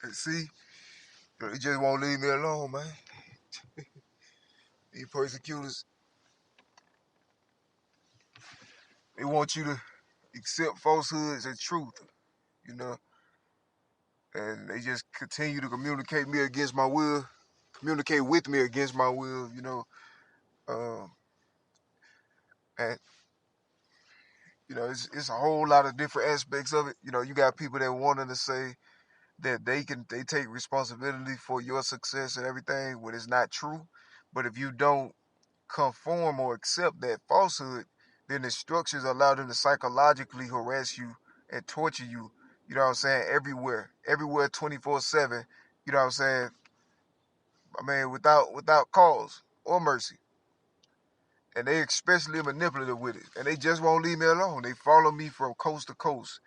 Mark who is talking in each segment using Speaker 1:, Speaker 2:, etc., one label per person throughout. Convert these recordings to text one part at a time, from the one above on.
Speaker 1: And see, they just won't leave me alone, man. These persecutors, they want you to accept falsehoods and truth, you know, and they just continue to communicate me against my will, communicate with me against my will, you know. Um, and it's a whole lot of different aspects of it. You know, you got people that wanting to say that they take responsibility for your success and everything when it's not true. But if you don't conform or accept that falsehood, then the structures allow them to psychologically harass you and torture you. You know what I'm saying? Everywhere, 24/7. You know what I'm saying? I mean, without cause or mercy. And they especially manipulative with it, and they just won't leave me alone. They follow me from coast to coast.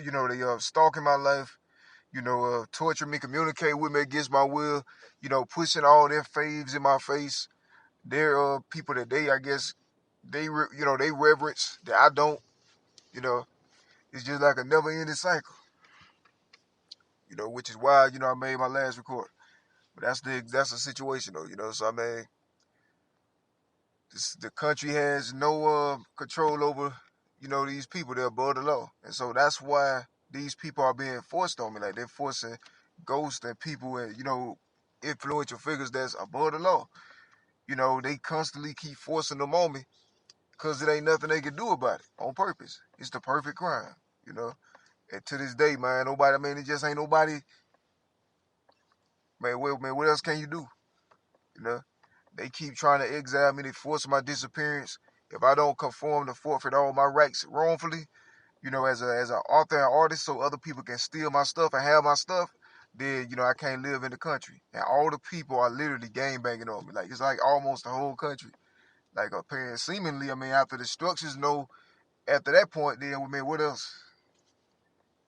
Speaker 1: You know, they stalking my life. You know, torture me, communicate with me against my will. You know, pushing all their faves in my face. They're people that I guess, they reverence that I don't. You know, it's just like a never-ending cycle. You know, which is why I made my last record. But that's the situation though. You know, so I mean, the country has no control over these people. They're above the law, and so that's why these people are being forced on me. Like they're forcing ghosts and people and influential figures that's above the law. You know, they constantly keep forcing them on me because it ain't nothing they can do about it on purpose. It's the perfect crime. You know, and to this day, man, nobody. I mean, it just ain't nobody. Man, what else can you do? You know, they keep trying to exile me. They force my disappearance. If I don't conform to forfeit all my rights wrongfully, as an author and artist, so other people can steal my stuff and have my stuff, then I can't live in the country. And all the people are literally gang banging on me. Like it's like almost the whole country. Like apparently, seemingly, I mean, after the structures know, after that point, then I mean, what else?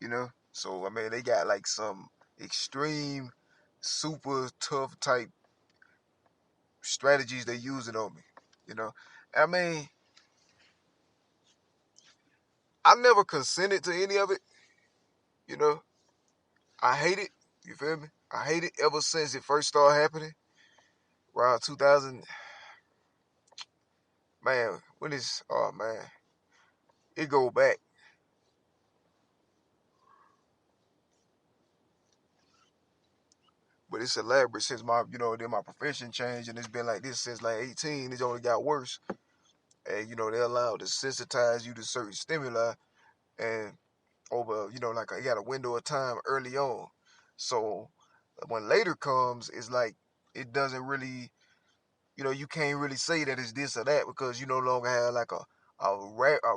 Speaker 1: You know. So I mean, they got like some extreme, super tough type strategies they using on me. You know. I mean, I never consented to any of it. You know. I hate it. You feel me? I hate it ever since it first started happening. Around 2000, man, oh man, it go back. But it's elaborate since then my profession changed and it's been like this since like 18. It's only got worse. And, they allowed to sensitize you to certain stimuli and over, like you got a window of time early on. So when later comes, it's like it doesn't really you can't really say that it's this or that because you no longer have like a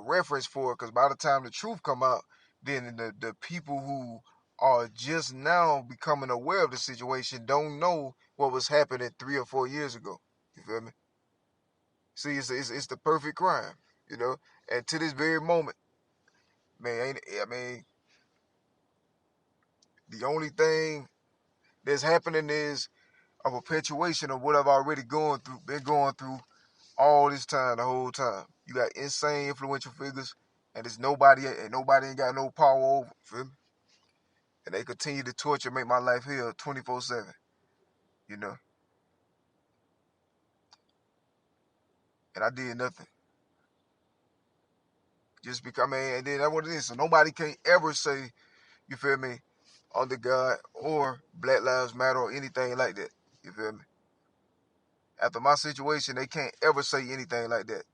Speaker 1: reference for it. Because by the time the truth come out, then the people who are just now becoming aware of the situation don't know what was happening 3 or 4 years ago. You feel me? See, it's the perfect crime, you know. And to this very moment, man, I mean, the only thing that's happening is a perpetuation of what I've already been going through all this time, the whole time. You got insane influential figures, and nobody ain't got no power over. Feel me? And they continue to torture, make my life hell 24/7. You know, and I did nothing. Just because, man, and then that's what it is. So nobody can ever say, you feel me, under God or Black Lives Matter or anything like that. You feel me? After my situation, they can't ever say anything like that.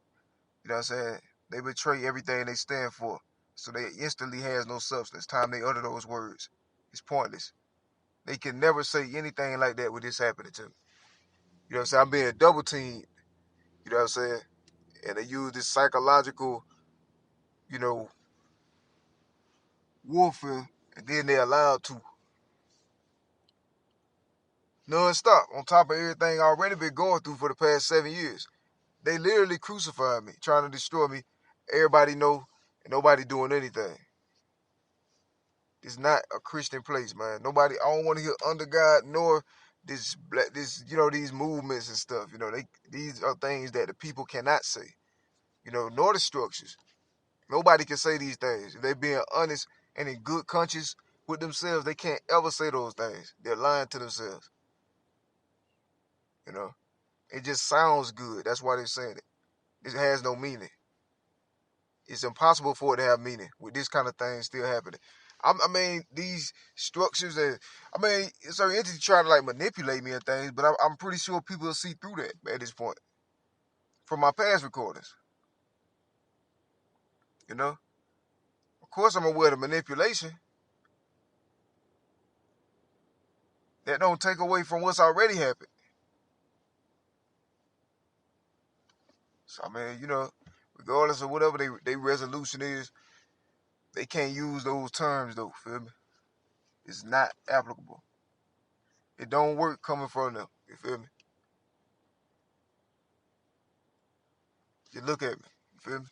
Speaker 1: You know what I'm saying? They betray everything they stand for. So they instantly has no substance. Time they utter those words. It's pointless. They can never say anything like that with this happening to me. You know what I'm saying? I'm being double teamed. You know what I'm saying? And they use this psychological, you know, warfare, and then they're allowed to non-stop on top of everything I already been going through for the past 7 years. They literally crucified me, trying to destroy me. Everybody know, and nobody doing anything. It's not a Christian place, man. Nobody. I don't want to hear under God nor these movements and stuff. These are things that the people cannot say. Nor the structures. Nobody can say these things. If they being honest and in good conscience, with themselves, they can't ever say those things. They're lying to themselves. You know, it just sounds good. That's why they're saying it. It has no meaning. It's impossible for it to have meaning with this kind of thing still happening. I mean, these structures and I mean, certain entities try to like manipulate me and things, but I'm pretty sure people will see through that at this point from my past recordings. You know, of course I'm aware of the manipulation. That don't take away from what's already happened. So I mean, you know, regardless of whatever they resolution is, they can't use those terms though. Feel me? It's not applicable. It don't work coming from them. You feel me? You look at me. You feel me?